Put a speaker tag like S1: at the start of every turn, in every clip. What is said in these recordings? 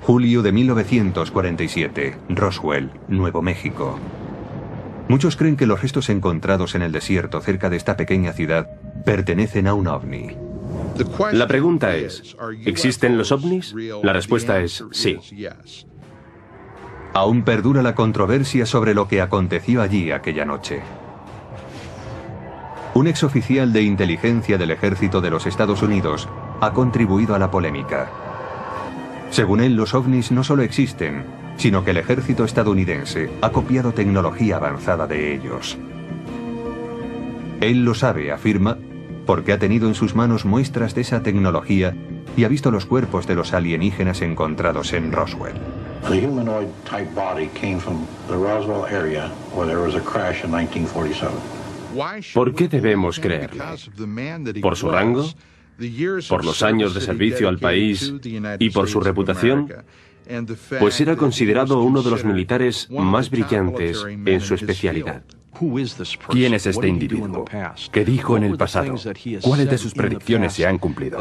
S1: Julio de 1947, Roswell, Nuevo México. Muchos creen que los restos encontrados en el desierto cerca de esta pequeña ciudad pertenecen a un ovni.
S2: La pregunta es, ¿existen los ovnis? La respuesta es sí.
S1: Aún perdura la controversia sobre lo que aconteció allí aquella noche. Un exoficial de inteligencia del ejército de los Estados Unidos ha contribuido a la polémica. Según él, los ovnis no solo existen, sino que el ejército estadounidense ha copiado tecnología avanzada de ellos. Él lo sabe, afirma, porque ha tenido en sus manos muestras de esa tecnología y ha visto los cuerpos de los alienígenas encontrados en Roswell.
S3: The humanoid type body came from the Roswell area where there was a crash in 1947.
S2: ¿Por qué debemos creerle? ¿Por su rango? ¿Por los años de servicio al país y por su reputación? Pues era considerado uno de los militares más brillantes en su especialidad.
S4: ¿Quién es este individuo? ¿Qué dijo en el pasado? ¿Cuáles de sus predicciones se han cumplido?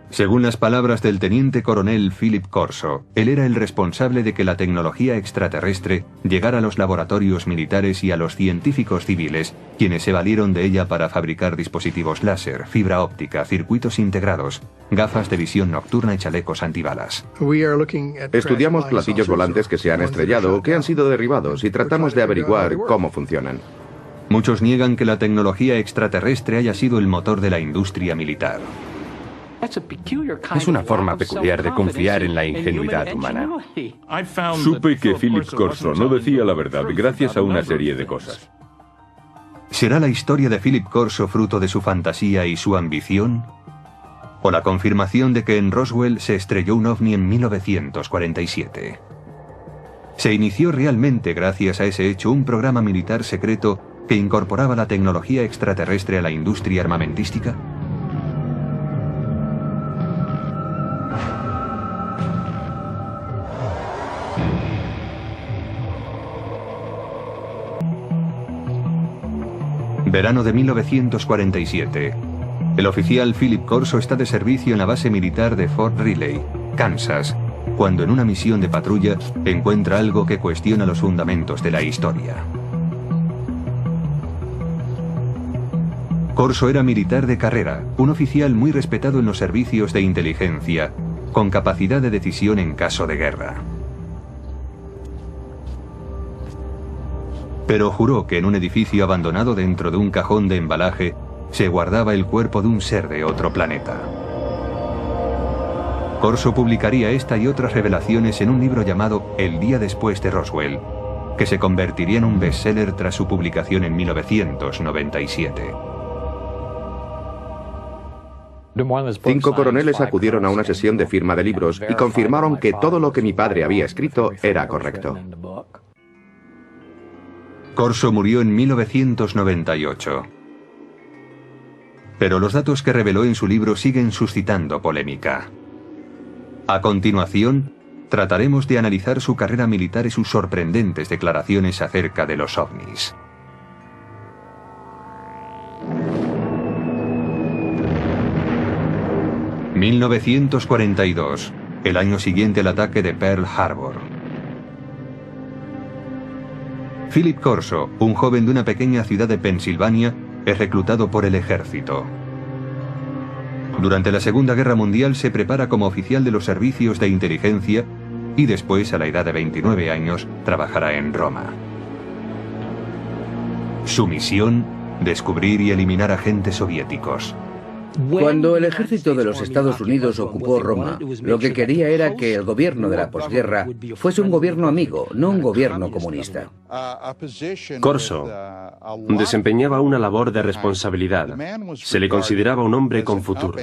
S1: Según las palabras del teniente coronel Philip Corso, él era el responsable de que la tecnología extraterrestre llegara a los laboratorios militares y a los científicos civiles, quienes se valieron de ella para fabricar dispositivos láser, fibra óptica, circuitos integrados, gafas de visión nocturna y chalecos antibalas.
S5: Estudiamos platillos volantes que se han estrellado o que han sido derribados y tratamos de averiguar cómo funcionan.
S1: Muchos niegan que la tecnología extraterrestre haya sido el motor de la industria militar.
S4: Es una forma peculiar de confiar en la ingenuidad humana.
S6: Supe que Philip Corso no decía la verdad gracias a una serie de cosas.
S1: ¿Será la historia de Philip Corso fruto de su fantasía y su ambición? ¿O la confirmación de que en Roswell se estrelló un ovni en 1947? ¿Se inició realmente gracias a ese hecho un programa militar secreto que incorporaba la tecnología extraterrestre a la industria armamentística? Verano de 1947. El oficial Philip Corso está de servicio en la base militar de Fort Riley, Kansas, cuando en una misión de patrulla encuentra algo que cuestiona los fundamentos de la historia. Corso era militar de carrera, un oficial muy respetado en los servicios de inteligencia, con capacidad de decisión en caso de guerra. Pero juró que en un edificio abandonado dentro de un cajón de embalaje se guardaba el cuerpo de un ser de otro planeta. Corso publicaría esta y otras revelaciones en un libro llamado El día después de Roswell, que se convertiría en un bestseller tras su publicación en 1997.
S5: 5 coroneles acudieron a una sesión de firma de libros y confirmaron que todo lo que mi padre había escrito era correcto.
S1: Corso murió en 1998. Pero los datos que reveló en su libro siguen suscitando polémica. A continuación, trataremos de analizar su carrera militar y sus sorprendentes declaraciones acerca de los ovnis. ...1942... el año siguiente al ataque de Pearl Harbor. Philip Corso, un joven de una pequeña ciudad de Pensilvania, es reclutado por el ejército. Durante la Segunda Guerra Mundial se prepara como oficial de los servicios de inteligencia y después, a la edad de 29 años, trabajará en Roma. Su misión: descubrir y eliminar agentes soviéticos.
S7: Cuando el ejército de los Estados Unidos ocupó Roma, lo que quería era que el gobierno de la posguerra fuese un gobierno amigo, no un gobierno comunista.
S2: Corso desempeñaba una labor de responsabilidad. Se le consideraba un hombre con futuro.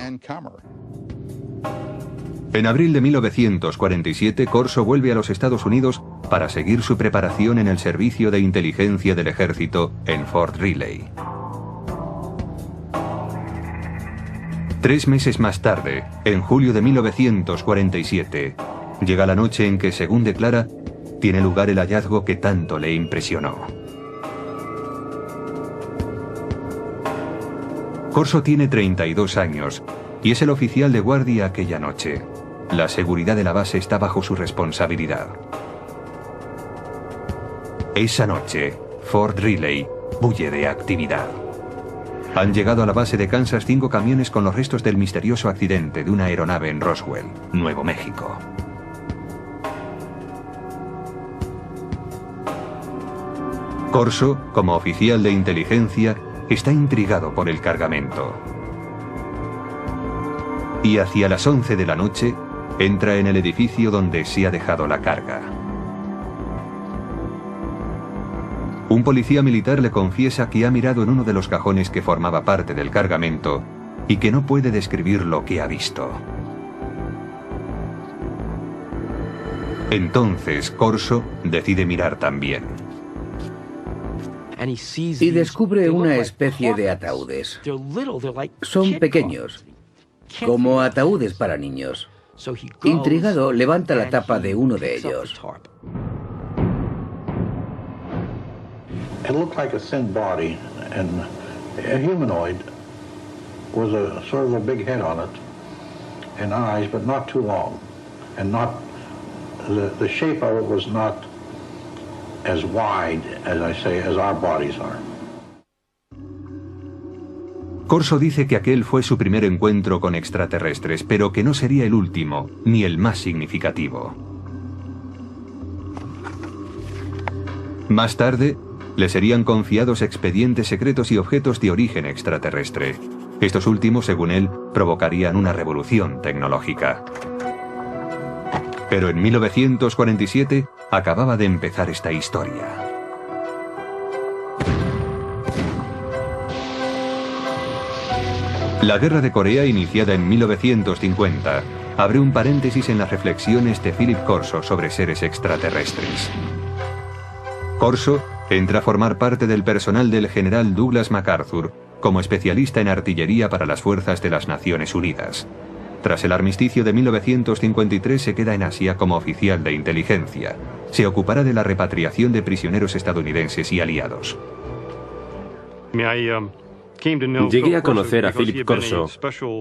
S1: En abril de 1947, Corso vuelve a los Estados Unidos para seguir su preparación en el servicio de inteligencia del ejército en Fort Riley. 3 meses más tarde, en julio de 1947, llega la noche en que, según declara, tiene lugar el hallazgo que tanto le impresionó. Corso tiene 32 años y es el oficial de guardia aquella noche. la seguridad de la base está bajo su responsabilidad. Esa noche, Fort Riley bulle de actividad. Han llegado a la base de Kansas 5 camiones con los restos del misterioso accidente de una aeronave en Roswell, Nuevo México. Corso, como oficial de inteligencia, está intrigado por el cargamento. Y hacia las 11 de la noche, entra en el edificio donde se ha dejado la carga. Un policía militar le confiesa que ha mirado en uno de los cajones que formaba parte del cargamento y que no puede describir lo que ha visto. Entonces Corso decide mirar también.
S7: Y descubre una especie de ataúdes. Son pequeños, como ataúdes para niños. Intrigado, levanta la tapa de uno de ellos.
S3: It looked like a thin body and a humanoid with a sort of a big head on it and eyes, but not too long, and not the shape of it was not as wide, as I say, as our bodies are.
S1: Corso dice que aquel fue su primer encuentro con extraterrestres, pero que no sería el último, ni el más significativo. Más tarde, le serían confiados expedientes secretos y objetos de origen extraterrestre. Estos últimos, según él, provocarían una revolución tecnológica. Pero en 1947 acababa de empezar esta historia. La Guerra de Corea, iniciada en 1950, abre un paréntesis en las reflexiones de Philip Corso sobre seres extraterrestres. Corso entra a formar parte del personal del general Douglas MacArthur como especialista en artillería para las fuerzas de las Naciones Unidas. Tras el armisticio de 1953 se queda en Asia como oficial de inteligencia. Se ocupará de la repatriación de prisioneros estadounidenses y aliados.
S2: Llegué a conocer a Philip Corso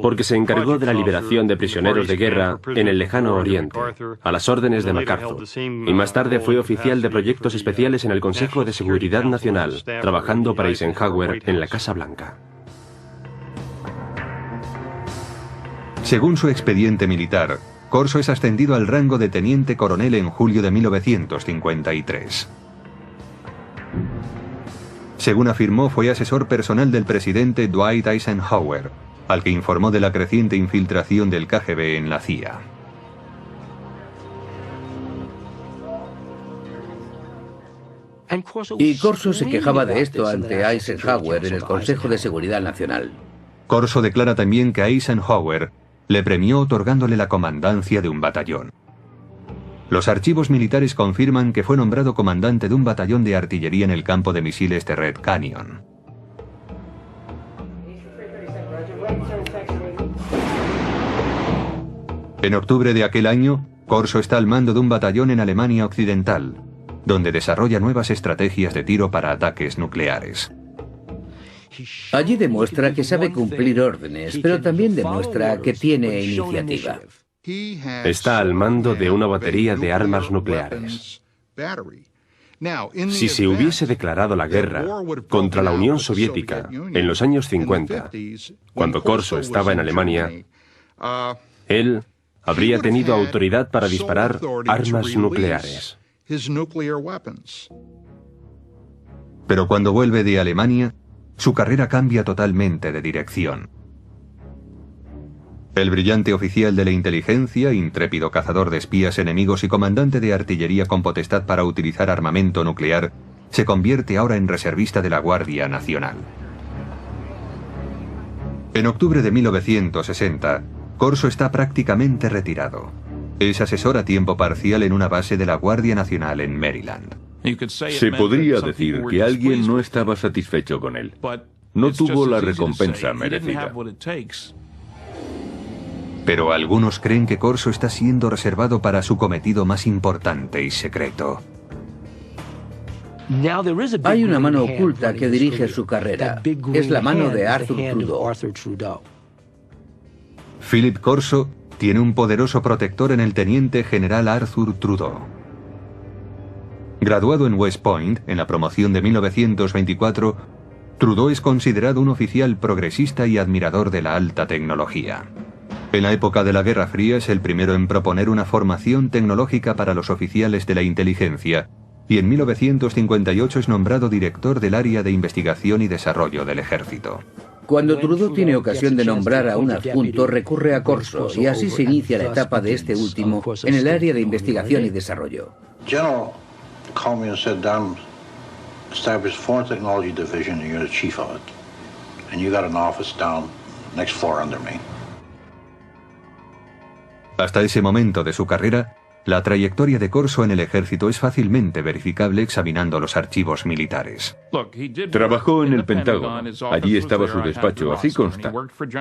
S2: porque se encargó de la liberación de prisioneros de guerra en el lejano Oriente, a las órdenes de MacArthur, y más tarde fue oficial de proyectos especiales en el Consejo de Seguridad Nacional, trabajando para Eisenhower en la Casa Blanca.
S1: Según su expediente militar, Corso es ascendido al rango de teniente coronel en julio de 1953. Según afirmó, fue asesor personal del presidente Dwight Eisenhower, al que informó de la creciente infiltración del KGB en la CIA.
S7: Y Corso se quejaba de esto ante Eisenhower en el Consejo de Seguridad Nacional.
S1: Corso declara también que Eisenhower le premió otorgándole la comandancia de un batallón. Los archivos militares confirman que fue nombrado comandante de un batallón de artillería en el campo de misiles de Red Canyon. En octubre de aquel año, Corso está al mando de un batallón en Alemania Occidental, donde desarrolla nuevas estrategias de tiro para ataques nucleares.
S7: Allí demuestra que sabe cumplir órdenes, pero también demuestra que tiene iniciativa.
S2: Está al mando de una batería de armas nucleares. Si se hubiese declarado la guerra contra la Unión Soviética en los años 50, cuando Corso estaba en Alemania, él habría tenido autoridad para disparar armas nucleares.
S1: Pero cuando vuelve de Alemania, su carrera cambia totalmente de dirección. El brillante oficial de la inteligencia, intrépido cazador de espías enemigos y comandante de artillería con potestad para utilizar armamento nuclear, se convierte ahora en reservista de la Guardia Nacional. En octubre de 1960, Corso está prácticamente retirado. Es asesor a tiempo parcial en una base de la Guardia Nacional en Maryland.
S6: Se podría decir que alguien no estaba satisfecho con él. No tuvo la recompensa merecida.
S1: Pero algunos creen que Corso está siendo reservado para su cometido más importante y secreto.
S7: Hay una mano oculta que dirige su carrera. Es la mano de Arthur Trudeau.
S1: Philip Corso tiene un poderoso protector en el teniente general Arthur Trudeau. Graduado en West Point, en la promoción de 1924, Trudeau es considerado un oficial progresista y admirador de la alta tecnología. En la época de la Guerra Fría es el primero en proponer una formación tecnológica para los oficiales de la inteligencia, y en 1958 es nombrado director del área de investigación y desarrollo del ejército.
S7: Cuando Trudeau tiene ocasión de nombrar a un adjunto, recurre a Corso, y así se inicia la etapa de este último en el área de investigación y desarrollo.
S3: General called me and said, "Don, establish Foreign Technology Division and you're the chief of it. And you got an office down next floor under me."
S1: Hasta ese momento de su carrera, la trayectoria de Corso en el ejército es fácilmente verificable examinando los archivos militares.
S6: Trabajó en el Pentágono. Allí estaba su despacho, así consta.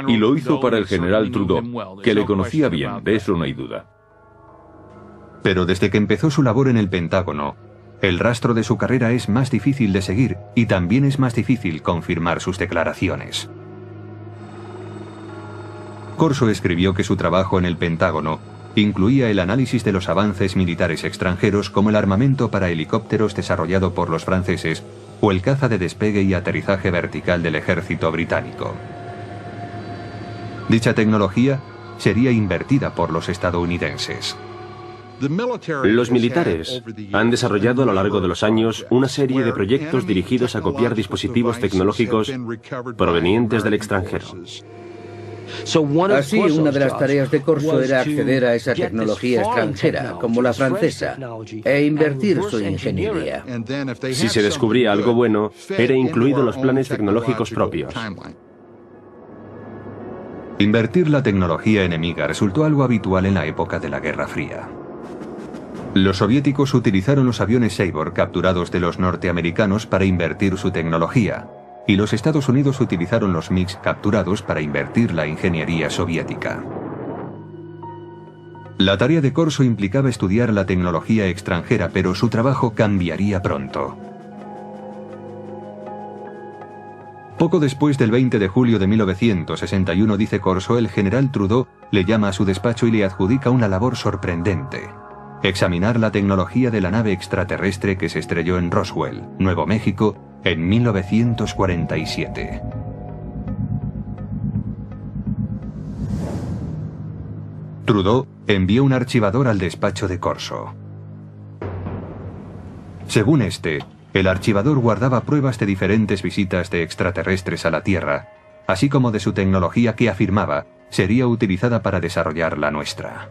S6: Y lo hizo para el general Trudeau, que le conocía bien, de eso no hay duda.
S1: Pero desde que empezó su labor en el Pentágono, el rastro de su carrera es más difícil de seguir y también es más difícil confirmar sus declaraciones. Corso escribió que su trabajo en el Pentágono incluía el análisis de los avances militares extranjeros como el armamento para helicópteros desarrollado por los franceses o el caza de despegue y aterrizaje vertical del ejército británico. Dicha tecnología sería invertida por los estadounidenses.
S2: Los militares han desarrollado a lo largo de los años una serie de proyectos dirigidos a copiar dispositivos tecnológicos provenientes del extranjero.
S7: Así, una de las tareas de Corso era acceder a esa tecnología extranjera, como la francesa, e invertir su ingeniería.
S2: Si se descubría algo bueno, era incluido en los planes tecnológicos propios.
S1: Invertir la tecnología enemiga resultó algo habitual en la época de la Guerra Fría. Los soviéticos utilizaron los aviones Sabor capturados de los norteamericanos para invertir su tecnología, y los Estados Unidos utilizaron los MiGs capturados para invertir la ingeniería soviética. La tarea de Corso implicaba estudiar la tecnología extranjera, pero su trabajo cambiaría pronto. Poco después del 20 de julio de 1961, dice Corso, el general Trudeau le llama a su despacho y le adjudica una labor sorprendente: examinar la tecnología de la nave extraterrestre que se estrelló en Roswell, Nuevo México, en 1947. Trudeau envió un archivador al despacho de Corso. Según este, el archivador guardaba pruebas de diferentes visitas de extraterrestres a la Tierra, así como de su tecnología que afirmaba sería utilizada para desarrollar la nuestra.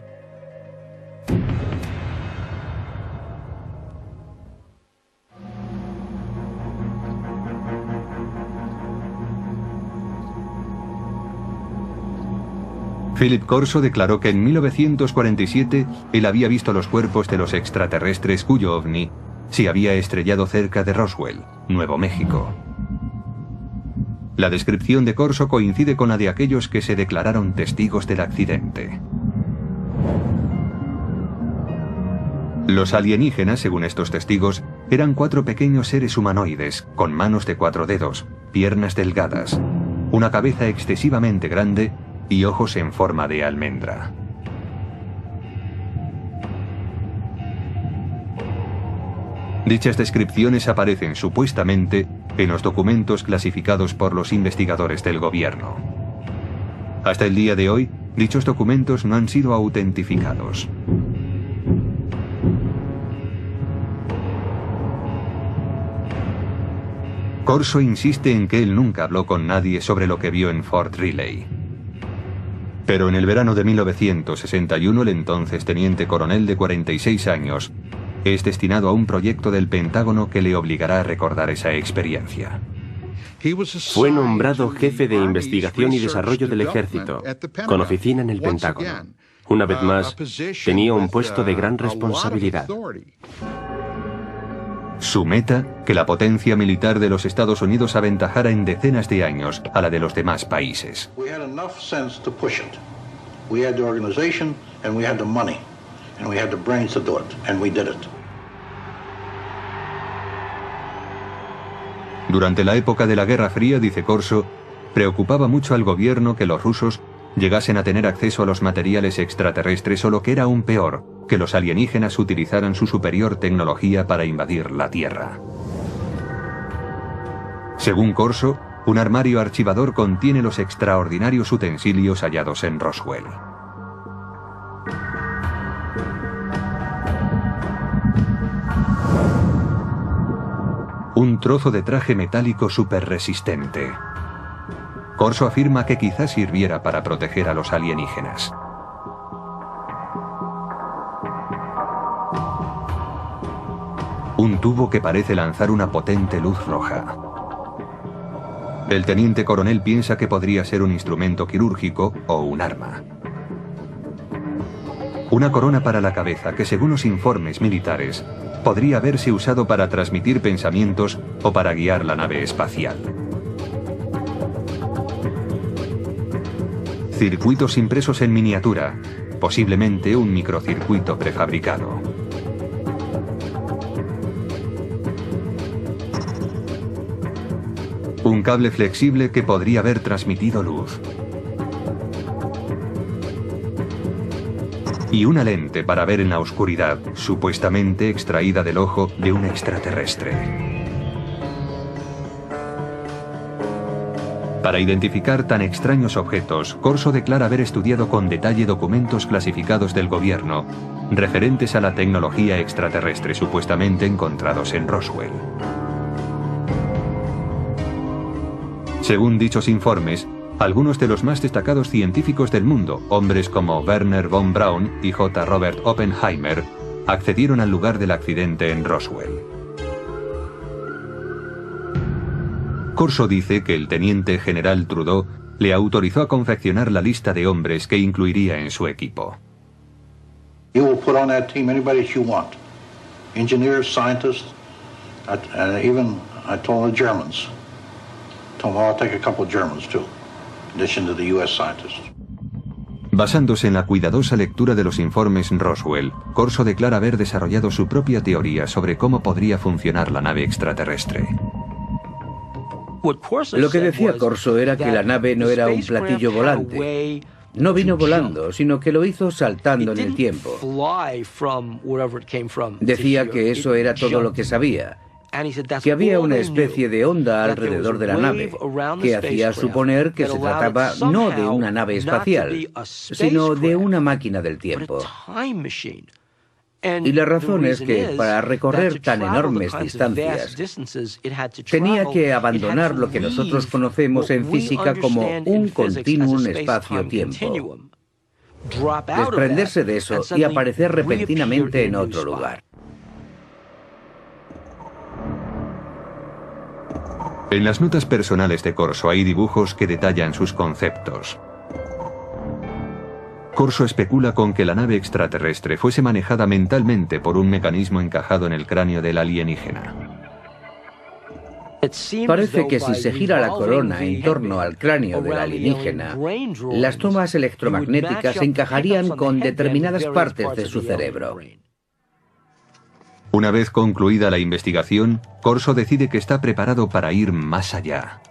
S1: Philip Corso declaró que en 1947 él había visto los cuerpos de los extraterrestres cuyo ovni se había estrellado cerca de Roswell, Nuevo México. La descripción de Corso coincide con la de aquellos que se declararon testigos del accidente. Los alienígenas, según estos testigos, eran 4 pequeños seres humanoides, con manos de 4 dedos, piernas delgadas, una cabeza excesivamente grande y ojos en forma de almendra. Dichas descripciones aparecen supuestamente en los documentos clasificados por los investigadores del gobierno. Hasta el día de hoy, dichos documentos no han sido autentificados. Corso insiste en que él nunca habló con nadie sobre lo que vio en Fort Riley. Pero en el verano de 1961, el entonces teniente coronel de 46 años es destinado a un proyecto del Pentágono que le obligará a recordar esa experiencia.
S2: Fue nombrado jefe de investigación y desarrollo del ejército, con oficina en el Pentágono. Una vez más, tenía un puesto de gran responsabilidad.
S1: Su meta, que la potencia militar de los Estados Unidos aventajara en decenas de años a la de los demás países. Durante la época de la Guerra Fría, dice Corso, preocupaba mucho al gobierno que los rusos llegasen a tener acceso a los materiales extraterrestres o, lo que era aún peor, que los alienígenas utilizaran su superior tecnología para invadir la Tierra. Según Corso, un armario archivador contiene los extraordinarios utensilios hallados en Roswell. Un trozo de traje metálico superresistente. Corso afirma que quizás sirviera para proteger a los alienígenas. Un tubo que parece lanzar una potente luz roja. El teniente coronel piensa que podría ser un instrumento quirúrgico o un arma. Una corona para la cabeza que, según los informes militares, podría haberse usado para transmitir pensamientos o para guiar la nave espacial. Circuitos impresos en miniatura, posiblemente un microcircuito prefabricado. Un cable flexible que podría haber transmitido luz. Y una lente para ver en la oscuridad, supuestamente extraída del ojo de un extraterrestre. Para identificar tan extraños objetos, Corso declara haber estudiado con detalle documentos clasificados del gobierno referentes a la tecnología extraterrestre supuestamente encontrados en Roswell. Según dichos informes, algunos de los más destacados científicos del mundo, hombres como Werner von Braun y J. Robert Oppenheimer, accedieron al lugar del accidente en Roswell. Corso dice que el teniente general Trudeau le autorizó a confeccionar la lista de hombres que incluiría en su equipo.
S3: You will put on that team anybody that you want. Engineers, scientists, and even I told the Germans. Told them I'll take a couple of Germans too, in addition to the US scientists.
S1: Basándose en la cuidadosa lectura de los informes Roswell, Corso declara haber desarrollado su propia teoría sobre cómo podría funcionar la nave extraterrestre.
S7: Lo que decía Corso era que la nave no era un platillo volante. No vino volando, sino que lo hizo saltando en el tiempo. Decía que eso era todo lo que sabía, que había una especie de onda alrededor de la nave, que hacía suponer que se trataba no de una nave espacial, sino de una máquina del tiempo. Y la razón es que, para recorrer tan enormes distancias, tenía que abandonar lo que nosotros conocemos en física como un continuum espacio-tiempo, desprenderse de eso y aparecer repentinamente en otro lugar.
S1: En las notas personales de Corso hay dibujos que detallan sus conceptos. Corso especula con que la nave extraterrestre fuese manejada mentalmente por un mecanismo encajado en el cráneo del alienígena.
S7: Parece que si se gira la corona en torno al cráneo del alienígena, las tomas electromagnéticas se encajarían con determinadas partes de su cerebro.
S1: Una vez concluida la investigación, Corso decide que está preparado para ir más allá.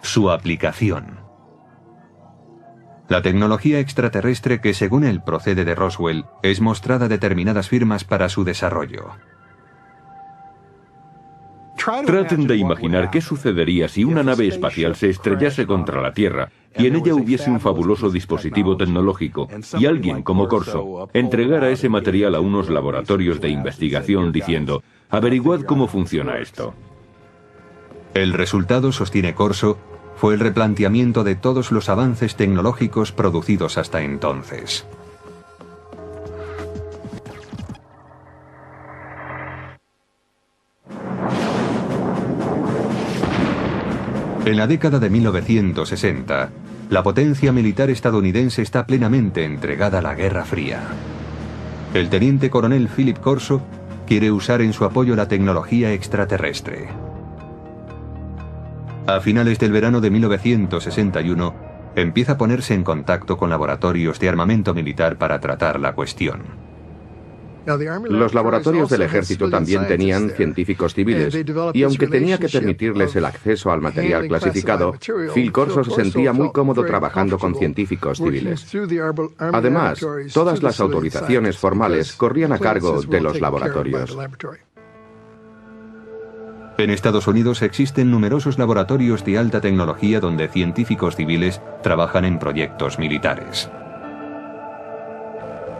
S1: Su aplicación. La tecnología extraterrestre que, según él, procede de Roswell, es mostrada a determinadas firmas para su desarrollo.
S6: Traten de imaginar qué sucedería si una nave espacial se estrellase contra la Tierra y en ella hubiese un fabuloso dispositivo tecnológico y alguien como Corso entregara ese material a unos laboratorios de investigación diciendo: averiguad cómo funciona esto.
S1: El resultado, sostiene Corso, fue el replanteamiento de todos los avances tecnológicos producidos hasta entonces. En la década de 1960, la potencia militar estadounidense está plenamente entregada a la Guerra Fría. El teniente coronel Philip Corso quiere usar en su apoyo la tecnología extraterrestre. A finales del verano de 1961, empieza a ponerse en contacto con laboratorios de armamento militar para tratar la cuestión.
S5: Los laboratorios del ejército también tenían científicos civiles, y aunque tenía que permitirles el acceso al material clasificado, Phil Corso se sentía muy cómodo trabajando con científicos civiles. Además, todas las autorizaciones formales corrían a cargo de los laboratorios.
S1: En Estados Unidos existen numerosos laboratorios de alta tecnología donde científicos civiles trabajan en proyectos militares.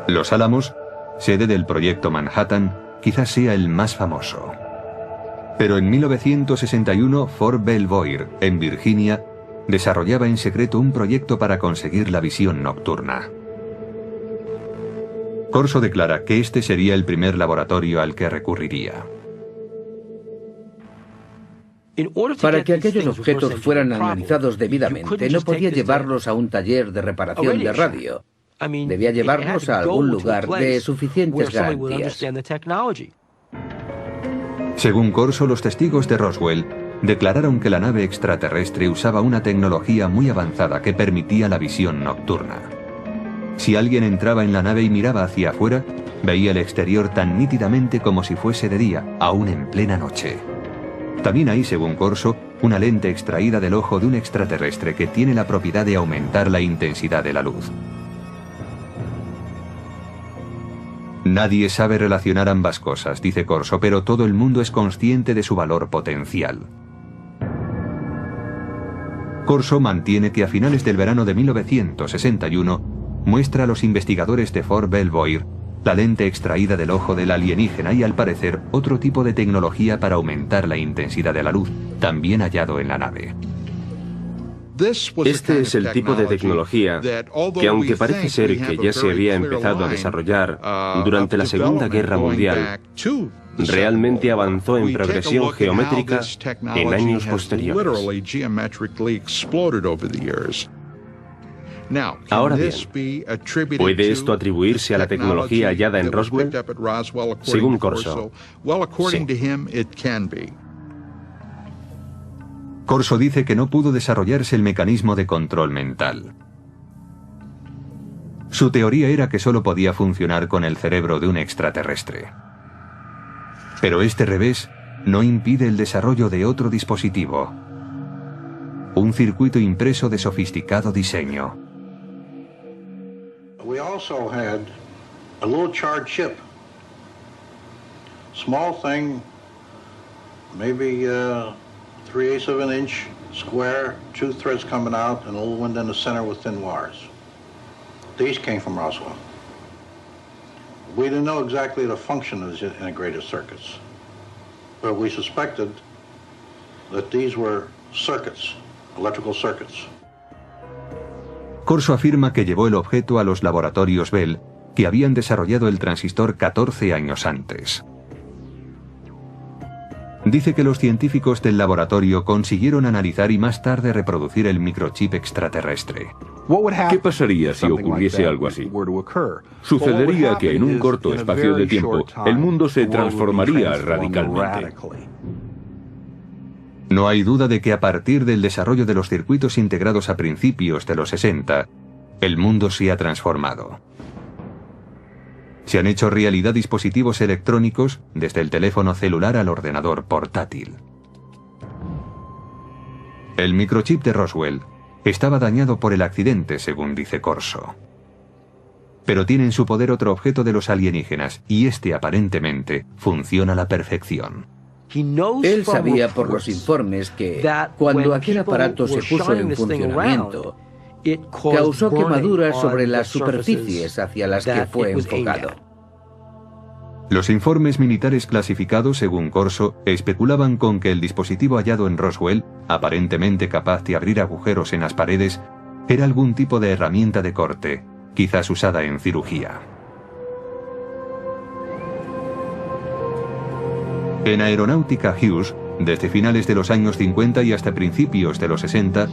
S1: Los Álamos, sede del proyecto Manhattan, quizás sea el más famoso. Pero en 1961, Fort Belvoir, en Virginia, desarrollaba en secreto un proyecto para conseguir la visión nocturna. Corso declara que este sería el primer laboratorio al que recurriría.
S7: Para que aquellos objetos fueran analizados debidamente, no podía llevarlos a un taller de reparación de radio. Debía llevarlos a algún lugar de suficientes garantías.
S1: Según Corso, los testigos de Roswell declararon que la nave extraterrestre usaba una tecnología muy avanzada que permitía la visión nocturna. Si alguien entraba en la nave y miraba hacia afuera, veía el exterior tan nítidamente como si fuese de día, aún en plena noche. También hay, según Corso, una lente extraída del ojo de un extraterrestre que tiene la propiedad de aumentar la intensidad de la luz. Nadie sabe relacionar ambas cosas, dice Corso, pero todo el mundo es consciente de su valor potencial. Corso mantiene que a finales del verano de 1961 muestra a los investigadores de Fort Belvoir la lente extraída del ojo del alienígena y, al parecer, otro tipo de tecnología para aumentar la intensidad de la luz, también hallado en la nave.
S2: Este es el tipo de tecnología que, aunque parece ser que ya se había empezado a desarrollar durante la Segunda Guerra Mundial, realmente avanzó en progresión geométrica en años posteriores. Ahora bien, ¿puede esto atribuirse a la tecnología hallada en Roswell? Según Corso, sí.
S1: Corso dice que no pudo desarrollarse el mecanismo de control mental. Su teoría era que solo podía funcionar con el cerebro de un extraterrestre. Pero este revés no impide el desarrollo de otro dispositivo. Un circuito impreso de sofisticado diseño.
S3: We also had a little charred chip. Small thing, maybe 3/8 of an inch square, 2 threads coming out, and a little one in the center with thin wires. These came from Roswell. We didn't know exactly the function of the integrated circuits, but we suspected that these were circuits, electrical circuits.
S1: Corso afirma que llevó el objeto a los laboratorios Bell, que habían desarrollado el transistor 14 años antes. Dice que los científicos del laboratorio consiguieron analizar y más tarde reproducir el microchip extraterrestre.
S6: ¿Qué pasaría si ocurriese algo así? Sucedería que en un corto espacio de tiempo el mundo se transformaría radicalmente.
S1: No hay duda de que a partir del desarrollo de los circuitos integrados a principios de los 60, el mundo se ha transformado. Se han hecho realidad dispositivos electrónicos desde el teléfono celular al ordenador portátil. El microchip de Roswell estaba dañado por el accidente, según dice Corso. Pero tiene en su poder otro objeto de los alienígenas, y este aparentemente funciona a la perfección.
S7: Él sabía por los informes que cuando aquel aparato se puso en funcionamiento, causó quemaduras sobre las superficies hacia las que fue enfocado.
S1: Los informes militares clasificados, según Corso, especulaban con que el dispositivo hallado en Roswell, aparentemente capaz de abrir agujeros en las paredes, era algún tipo de herramienta de corte, quizás usada en cirugía. En Aeronáutica Hughes, desde finales de los años 50 y hasta principios de los 60,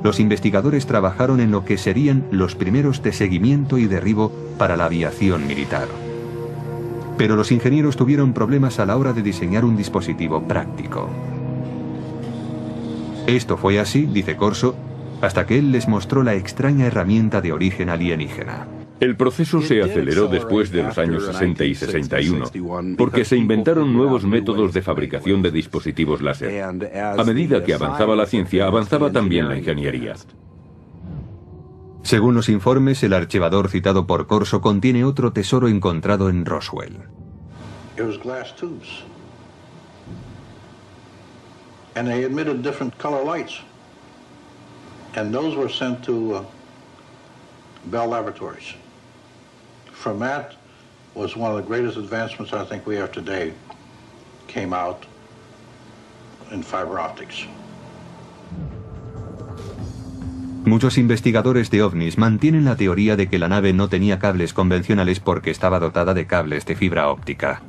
S1: los investigadores trabajaron en lo que serían los primeros de seguimiento y derribo para la aviación militar. Pero los ingenieros tuvieron problemas a la hora de diseñar un dispositivo práctico. Esto fue así, dice Corso, hasta que él les mostró la extraña herramienta de origen alienígena.
S6: El proceso se aceleró después de los años 60 y 61, porque se inventaron nuevos métodos de fabricación de dispositivos láser. A medida que avanzaba la ciencia, avanzaba también la ingeniería.
S1: Según los informes, el archivador citado por Corso contiene otro tesoro encontrado en Roswell.
S3: It was glass tubes. And they emitted different color lights. And those were sent to Bell Laboratories. From that was one of the greatest advancements I think we have today, came out in fiber optics.
S1: Muchos investigadores de ovnis mantienen la teoría de que la nave no tenía cables convencionales porque estaba dotada de cables de fibra óptica.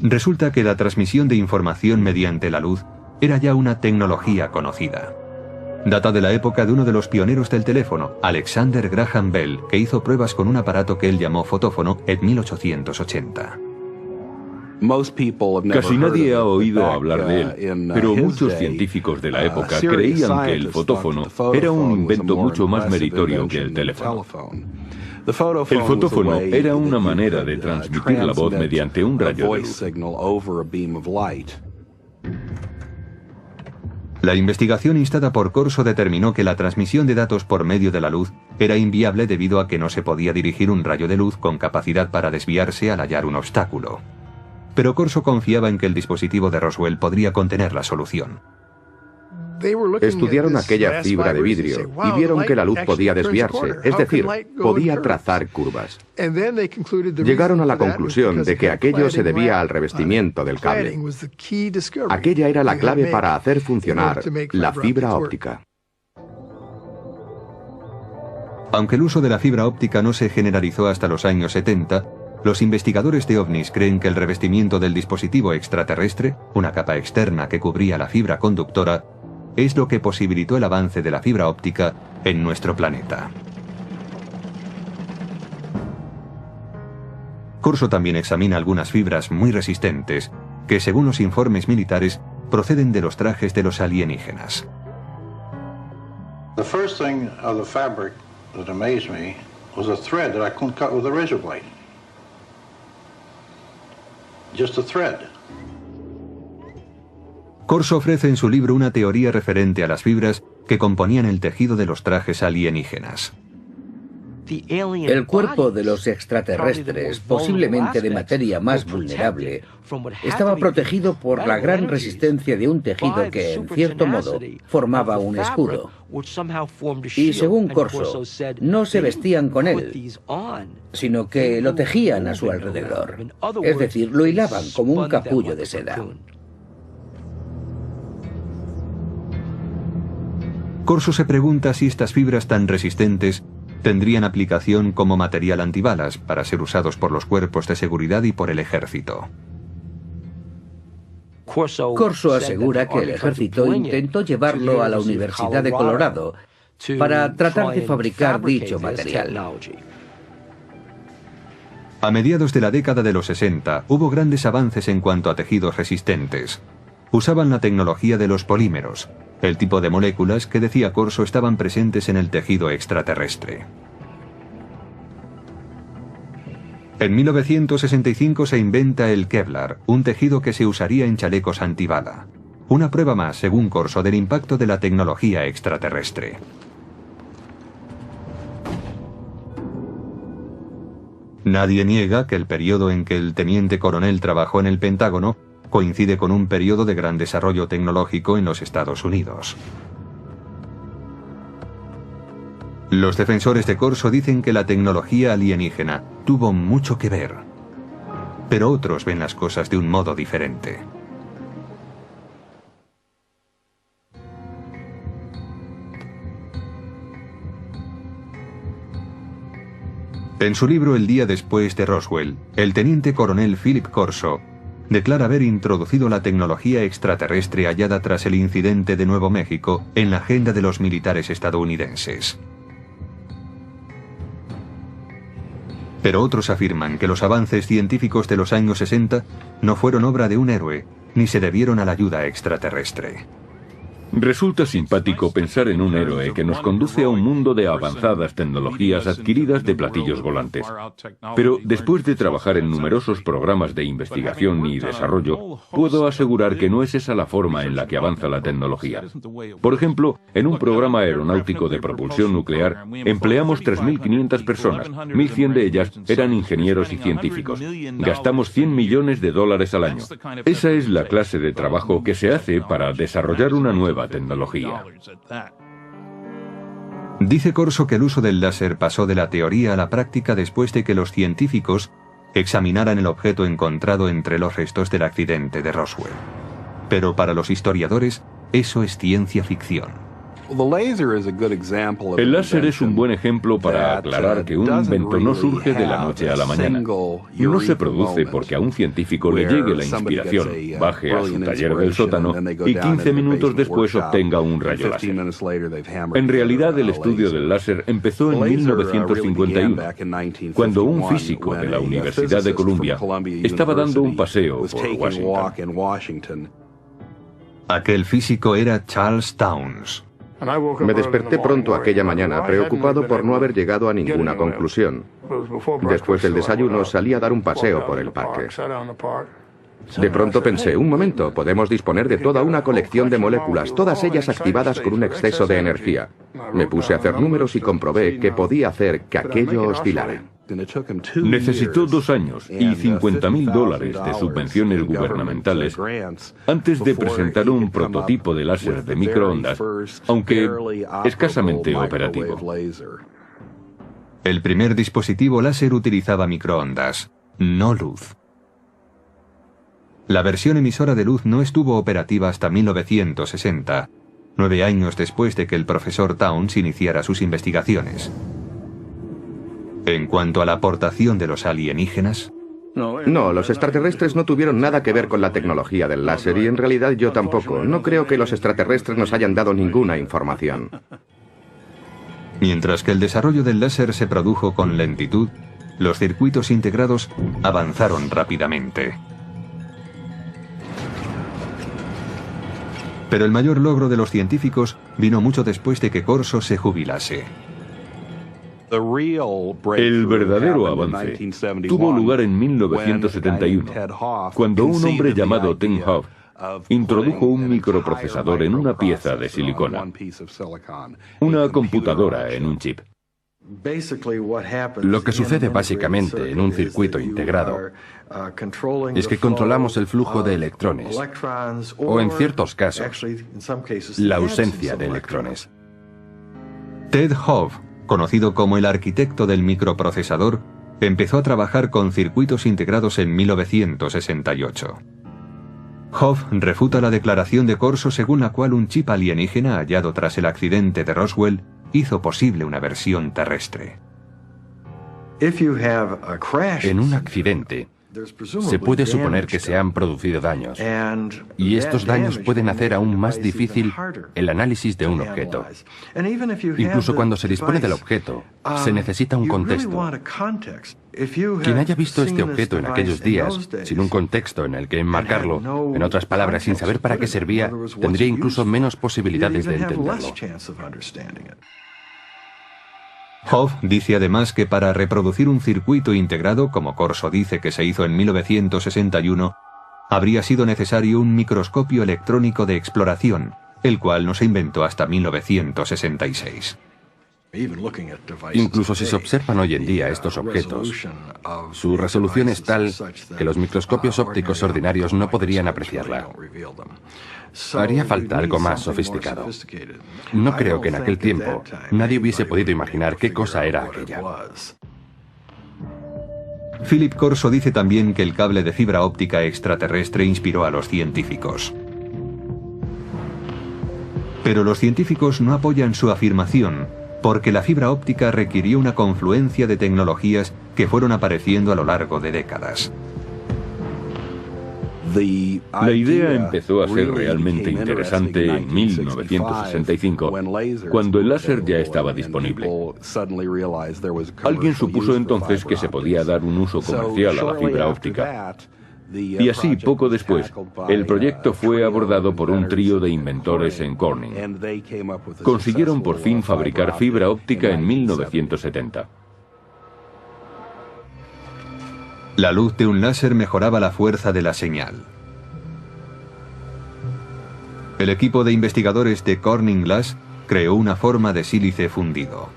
S1: Resulta que la transmisión de información mediante la luz era ya una tecnología conocida. Data de la época de uno de los pioneros del teléfono, Alexander Graham Bell, que hizo pruebas con un aparato que él llamó fotófono en 1880.
S6: Casi nadie ha oído hablar de él, pero muchos científicos de la época creían que el fotófono era un invento mucho más meritorio que el teléfono. El fotófono era una manera de transmitir la voz mediante un rayo de luz.
S1: La investigación instada por Corso determinó que la transmisión de datos por medio de la luz era inviable debido a que no se podía dirigir un rayo de luz con capacidad para desviarse al hallar un obstáculo. Pero Corso confiaba en que el dispositivo de Roswell podría contener la solución.
S5: Estudiaron aquella fibra de vidrio y vieron que la luz podía desviarse, es decir, podía trazar curvas. Llegaron a la conclusión de que aquello se debía al revestimiento del cable. Aquella era la clave para hacer funcionar la fibra óptica.
S1: Aunque el uso de la fibra óptica no se generalizó hasta los años 70, los investigadores de ovnis creen que el revestimiento del dispositivo extraterrestre, una capa externa que cubría la fibra conductora, es lo que posibilitó el avance de la fibra óptica en nuestro planeta. Corso también examina algunas fibras muy resistentes que, según los informes militares, proceden de los trajes de los alienígenas.
S3: The first thing of the fabric that amazed me was a thread that I couldn't cut with a razor blade. Just a thread.
S1: Corso ofrece en su libro una teoría referente a las fibras que componían el tejido de los trajes alienígenas.
S7: El cuerpo de los extraterrestres, posiblemente de materia más vulnerable, estaba protegido por la gran resistencia de un tejido que, en cierto modo, formaba un escudo. Y según Corso, no se vestían con él, sino que lo tejían a su alrededor. Es decir, lo hilaban como un capullo de seda.
S1: Corso se pregunta si estas fibras tan resistentes tendrían aplicación como material antibalas para ser usados por los cuerpos de seguridad y por el ejército.
S7: Corso asegura que el ejército intentó llevarlo a la Universidad de Colorado para tratar de fabricar dicho material.
S1: A mediados de la década de los 60 hubo grandes avances en cuanto a tejidos resistentes. Usaban la tecnología de los polímeros, el tipo de moléculas que, decía Corso, estaban presentes en el tejido extraterrestre. En 1965 se inventa el Kevlar, un tejido que se usaría en chalecos antibala. Una prueba más, según Corso, del impacto de la tecnología extraterrestre. Nadie niega que el periodo en que el teniente coronel trabajó en el Pentágono coincide con un periodo de gran desarrollo tecnológico en los Estados Unidos. Los defensores de Corso dicen que la tecnología alienígena tuvo mucho que ver, pero otros ven las cosas de un modo diferente. En su libro El día después de Roswell, el teniente coronel Philip Corso declara haber introducido la tecnología extraterrestre hallada tras el incidente de Nuevo México en la agenda de los militares estadounidenses. Pero otros afirman que los avances científicos de los años 60 no fueron obra de un héroe, ni se debieron a la ayuda extraterrestre.
S6: Resulta simpático pensar en un héroe que nos conduce a un mundo de avanzadas tecnologías adquiridas de platillos volantes. Pero después de trabajar en numerosos programas de investigación y desarrollo, puedo asegurar que no es esa la forma en la que avanza la tecnología. Por ejemplo, en un programa aeronáutico de propulsión nuclear, empleamos 3.500 personas, 1.100 de ellas eran ingenieros y científicos. Gastamos $100 millones al año. Esa es la clase de trabajo que se hace para desarrollar una nueva tecnología.
S1: Dice Corso que el uso del láser pasó de la teoría a la práctica después de que los científicos examinaran el objeto encontrado entre los restos del accidente de Roswell. Pero para los historiadores, eso es ciencia ficción.
S6: El láser es un buen ejemplo para aclarar que un invento no surge de la noche a la mañana. No se produce porque a un científico le llegue la inspiración, baje a su taller del sótano y 15 minutos después obtenga un rayo láser. En realidad, el estudio del láser empezó en 1951, cuando un físico de la Universidad de Columbia estaba dando un paseo por Washington.
S1: Aquel físico era Charles Townes.
S5: Me desperté pronto aquella mañana, preocupado por no haber llegado a ninguna conclusión. Después del desayuno salí a dar un paseo por el parque. De pronto pensé, un momento, podemos disponer de toda una colección de moléculas, todas ellas activadas con un exceso de energía. Me puse a hacer números y comprobé que podía hacer que aquello oscilara.
S6: Necesitó 2 años y $50.000 de subvenciones gubernamentales antes de presentar un prototipo de láser de microondas, aunque escasamente operativo.
S1: El primer dispositivo láser utilizaba microondas, no luz. La versión emisora de luz no estuvo operativa hasta 1960, 9 años después de que el profesor Townes iniciara sus investigaciones. En cuanto a la aportación de los alienígenas...
S5: No, los extraterrestres no tuvieron nada que ver con la tecnología del láser y en realidad yo tampoco. No creo que los extraterrestres nos hayan dado ninguna información.
S1: Mientras que el desarrollo del láser se produjo con lentitud, los circuitos integrados avanzaron rápidamente. Pero el mayor logro de los científicos vino mucho después de que Corso se jubilase.
S6: El verdadero avance tuvo lugar en 1971, cuando un hombre llamado Tim Hoff introdujo un microprocesador en una pieza de silicona, una computadora en un chip.
S4: Lo que sucede básicamente en un circuito integrado es que controlamos el flujo de electrones, o en ciertos casos, la ausencia de electrones.
S1: Ted Hoff, conocido como el arquitecto del microprocesador, empezó a trabajar con circuitos integrados en 1968. Hoff refuta la declaración de Corso según la cual un chip alienígena hallado tras el accidente de Roswell hizo posible una versión terrestre.
S4: En un accidente, se puede suponer que se han producido daños, y estos daños pueden hacer aún más difícil el análisis de un objeto. Incluso cuando se dispone del objeto, se necesita un contexto. Quien haya visto este objeto en aquellos días, sin un contexto en el que enmarcarlo, en otras palabras, sin saber para qué servía, tendría incluso menos posibilidades de entenderlo.
S1: Hoff dice además que para reproducir un circuito integrado, como Corso dice que se hizo en 1961, habría sido necesario un microscopio electrónico de exploración, el cual no se inventó hasta 1966.
S4: Incluso si se observan hoy en día estos objetos, su resolución es tal que los microscopios ópticos ordinarios no podrían apreciarla. Haría falta algo más sofisticado. No creo que en aquel tiempo nadie hubiese podido imaginar qué cosa era aquella.
S1: Philip Corso dice también que el cable de fibra óptica extraterrestre inspiró a los científicos. Pero los científicos no apoyan su afirmación, porque la fibra óptica requirió una confluencia de tecnologías que fueron apareciendo a lo largo de décadas.
S6: La idea empezó a ser realmente interesante en 1965, cuando el láser ya estaba disponible. Alguien supuso entonces que se podía dar un uso comercial a la fibra óptica. Y así, poco después, el proyecto fue abordado por un trío de inventores en Corning. Consiguieron por fin fabricar fibra óptica en 1970.
S1: La luz de un láser mejoraba la fuerza de la señal. El equipo de investigadores de Corning Glass creó una forma de sílice fundido.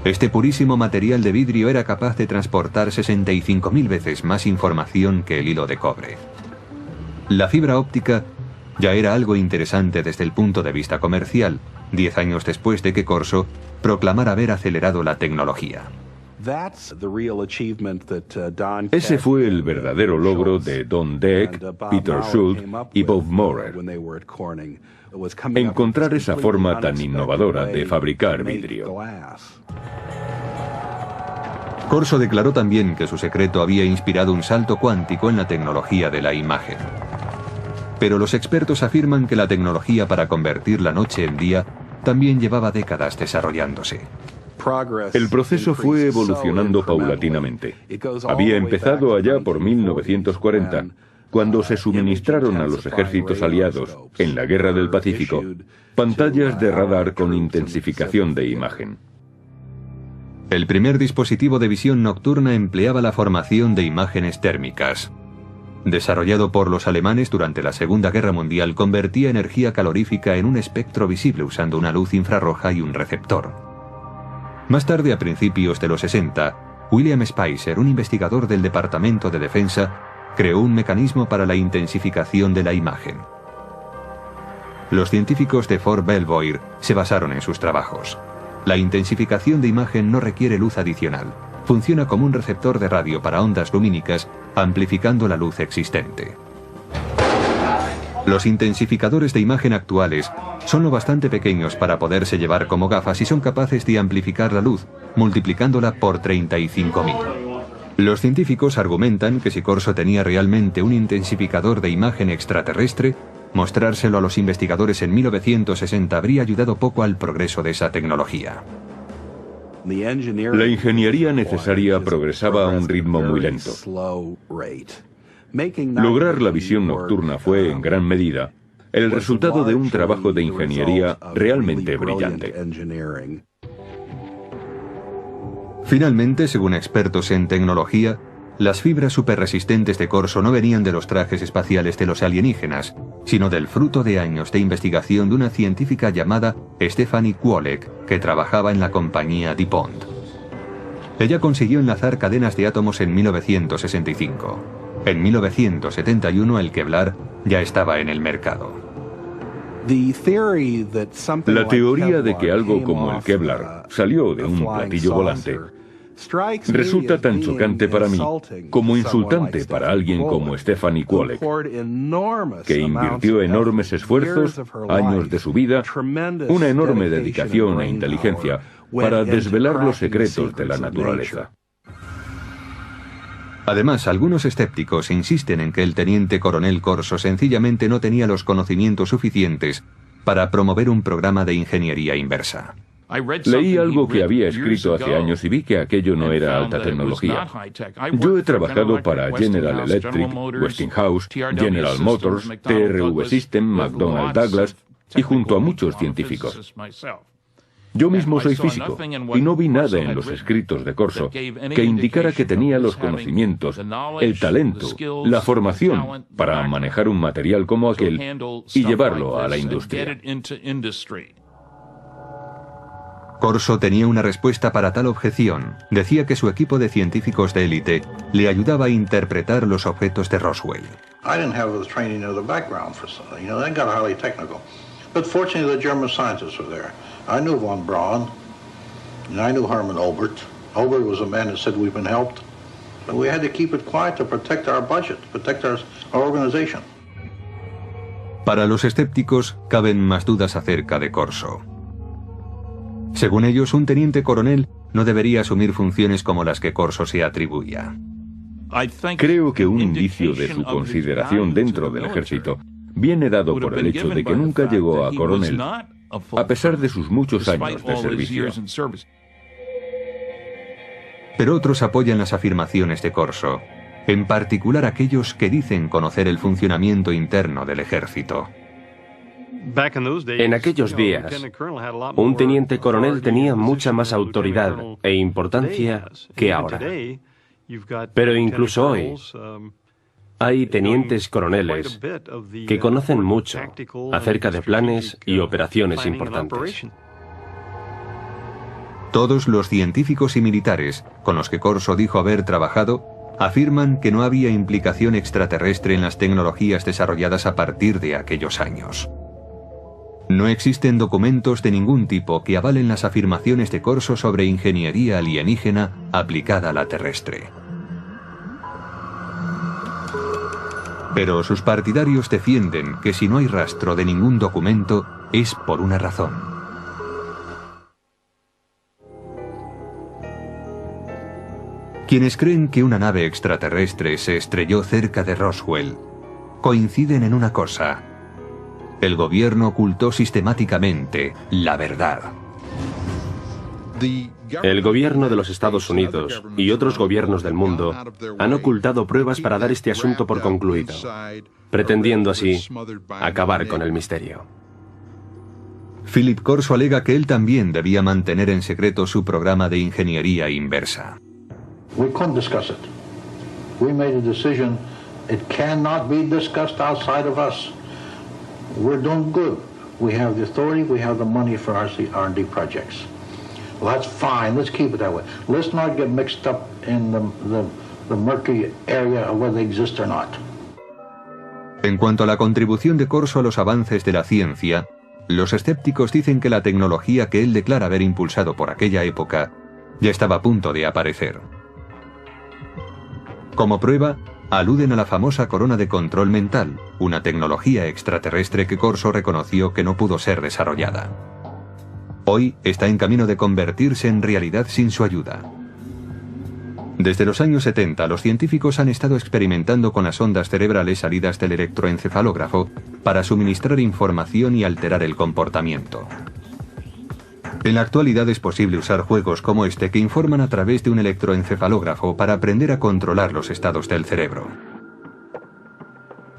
S1: Este purísimo material de vidrio era capaz de transportar 65.000 veces más información que el hilo de cobre. La fibra óptica ya era algo interesante desde el punto de vista comercial, 10 años después de que Corso proclamara haber acelerado la tecnología.
S6: Ese fue el verdadero logro de Don Deck, Peter Schultz y Bob Maurer. Encontrar esa forma tan innovadora de fabricar vidrio.
S1: Corso declaró también que su secreto había inspirado un salto cuántico en la tecnología de la imagen. Pero los expertos afirman que la tecnología para convertir la noche en día también llevaba décadas desarrollándose.
S6: El proceso fue evolucionando paulatinamente. Había empezado allá por 1940, cuando se suministraron a los ejércitos aliados, en la Guerra del Pacífico, pantallas de radar con intensificación de imagen.
S1: El primer dispositivo de visión nocturna empleaba la formación de imágenes térmicas. Desarrollado por los alemanes durante la Segunda Guerra Mundial, convertía energía calorífica en un espectro visible usando una luz infrarroja y un receptor. Más tarde, a principios de los 60, William Spicer, un investigador del Departamento de Defensa, creó un mecanismo para la intensificación de la imagen. Los científicos de Fort Belvoir se basaron en sus trabajos. La intensificación de imagen no requiere luz adicional. Funciona como un receptor de radio para ondas lumínicas, amplificando la luz existente. Los intensificadores de imagen actuales son lo bastante pequeños para poderse llevar como gafas y son capaces de amplificar la luz, multiplicándola por 35.000. Los científicos argumentan que si Corso tenía realmente un intensificador de imagen extraterrestre, mostrárselo a los investigadores en 1960 habría ayudado poco al progreso de esa tecnología.
S6: La ingeniería necesaria progresaba a un ritmo muy lento. Lograr la visión nocturna fue, en gran medida, el resultado de un trabajo de ingeniería realmente brillante.
S1: Finalmente, según expertos en tecnología, las fibras superresistentes de Corso no venían de los trajes espaciales de los alienígenas, sino del fruto de años de investigación de una científica llamada Stephanie Kwolek, que trabajaba en la compañía DuPont. Ella consiguió enlazar cadenas de átomos en 1965. En 1971 el Kevlar ya estaba en el mercado.
S6: La teoría de que algo como el Kevlar salió de un platillo volante resulta tan chocante para mí como insultante para alguien como Stephanie Kwolek, que invirtió enormes esfuerzos, años de su vida, una enorme dedicación e inteligencia para desvelar los secretos de la naturaleza.
S1: Además, algunos escépticos insisten en que el teniente coronel Corso sencillamente no tenía los conocimientos suficientes para promover un programa de ingeniería inversa.
S6: Leí algo que había escrito hace años y vi que aquello no era alta tecnología. Yo he trabajado para General Electric, Westinghouse, General Motors, TRV System, McDonnell Douglas y junto a muchos científicos. Yo mismo soy físico y no vi nada en los escritos de Corso que indicara que tenía los conocimientos, el talento, la formación para manejar un material como aquel y llevarlo a la industria.
S1: Corso tenía una respuesta para tal objeción. Decía que su equipo de científicos de élite le ayudaba a interpretar los objetos de Roswell.
S3: I didn't have the training or the background for something. You know, they got highly technical. But fortunately, the German scientists were there. I knew von Braun, and I knew Hermann Oberth. Oberth was a man that said we've been helped. But we had to keep it quiet to protect our budget, protect our organization.
S1: Para los escépticos, caben más dudas acerca de Corso. Según ellos, un teniente coronel no debería asumir funciones como las que Corso se atribuía.
S6: Creo que un indicio de su consideración dentro del ejército viene dado por el hecho de que nunca llegó a coronel, a pesar de sus muchos años de servicio.
S1: Pero otros apoyan las afirmaciones de Corso. en particular aquellos que dicen conocer el funcionamiento interno del ejército.
S2: En aquellos días, un teniente coronel tenía mucha más autoridad e importancia que ahora. Pero incluso hoy, hay tenientes coroneles que conocen mucho acerca de planes y operaciones importantes.
S1: Todos los científicos y militares con los que Corso dijo haber trabajado afirman que no había implicación extraterrestre en las tecnologías desarrolladas a partir de aquellos años. No existen documentos de ningún tipo que avalen las afirmaciones de Corso sobre ingeniería alienígena aplicada a la terrestre. Pero sus partidarios defienden que si no hay rastro de ningún documento, es por una razón. Quienes creen que una nave extraterrestre se estrelló cerca de Roswell coinciden en una cosa: el gobierno ocultó sistemáticamente la verdad.
S2: El gobierno de los Estados Unidos y otros gobiernos del mundo han ocultado pruebas para dar este asunto por concluido, pretendiendo así acabar con el misterio.
S1: Philip Corso alega que él también debía mantener en secreto su programa de ingeniería inversa.
S3: We couldn't discuss it. We made a decision. It cannot be discussed outside of us. We're doing good. We have the authority, we have the money for our R&D projects. Well, that's fine. Let's keep it that way. Let's not get mixed up in the murky area of whether they exist or not.
S1: En cuanto a la contribución de Corso a los avances de la ciencia, los escépticos dicen que la tecnología que él declara haber impulsado por aquella época ya estaba a punto de aparecer. Como prueba, aluden a la famosa corona de control mental, una tecnología extraterrestre que Corso reconoció que no pudo ser desarrollada. Hoy está en camino de convertirse en realidad sin su ayuda. Desde los años 70, los científicos han estado experimentando con las ondas cerebrales salidas del electroencefalógrafo para suministrar información y alterar el comportamiento. En la actualidad es posible usar juegos como este que informan a través de un electroencefalógrafo para aprender a controlar los estados del cerebro.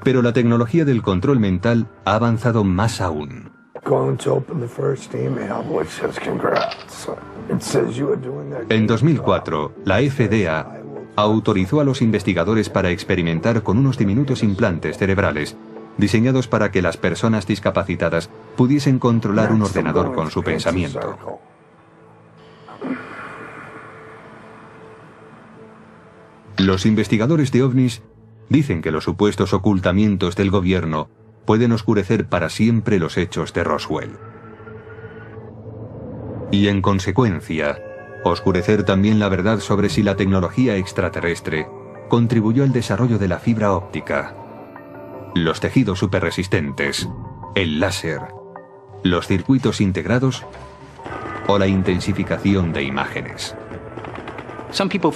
S1: Pero la tecnología del control mental ha avanzado más aún. En 2004, la FDA autorizó a los investigadores para experimentar con unos diminutos implantes cerebrales diseñados para que las personas discapacitadas pudiesen controlar un ordenador con su pensamiento. Los investigadores de ovnis dicen que los supuestos ocultamientos del gobierno pueden oscurecer para siempre los hechos de Roswell. Y en consecuencia, oscurecer también la verdad sobre si la tecnología extraterrestre contribuyó al desarrollo de la fibra óptica, los tejidos superresistentes, el láser, los circuitos integrados o la intensificación de imágenes.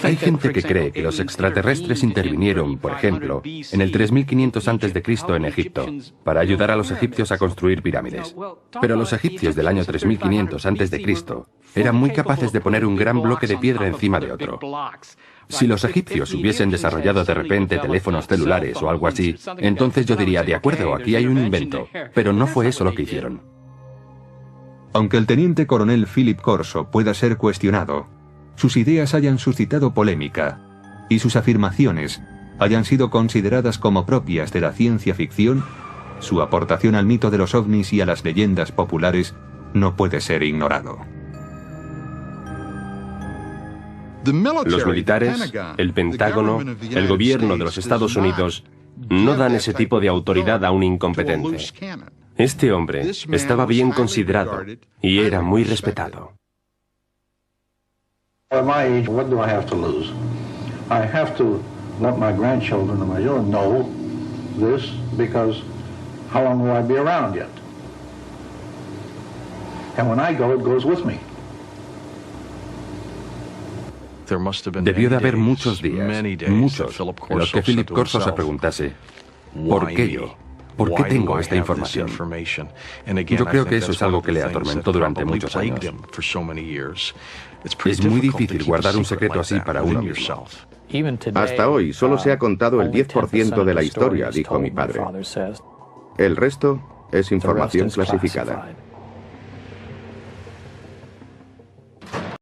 S4: Hay gente que cree que los extraterrestres intervinieron, por ejemplo, en el 3500 a.C. en Egipto, para ayudar a los egipcios a construir pirámides. Pero los egipcios del año 3500 a.C. eran muy capaces de poner un gran bloque de piedra encima de otro. Si los egipcios hubiesen desarrollado de repente teléfonos celulares o algo así, entonces yo diría, de acuerdo, aquí hay un invento. Pero no fue eso lo que hicieron.
S1: Aunque el teniente coronel Philip Corso pueda ser cuestionado, sus ideas hayan suscitado polémica y sus afirmaciones hayan sido consideradas como propias de la ciencia ficción, su aportación al mito de los ovnis y a las leyendas populares no puede ser ignorado.
S2: Los militares, el Pentágono, el gobierno de los Estados Unidos no dan ese tipo de autoridad a un incompetente. Este hombre estaba bien considerado y era muy respetado.
S3: At my age, what do I have to lose? I have to let my grandchildren and my children know this, because how long will I be around yet? And when I go, it goes with me.
S4: Debió de haber muchos días, muchos, en los que Philip Corso se preguntase, ¿por qué yo? ¿Por qué tengo esta información? Yo creo que eso es algo que le atormentó durante muchos años. Es muy difícil guardar un secreto así para uno mismo.
S5: Hasta hoy solo se ha contado el 10% de la historia, dijo mi padre. El resto es información clasificada.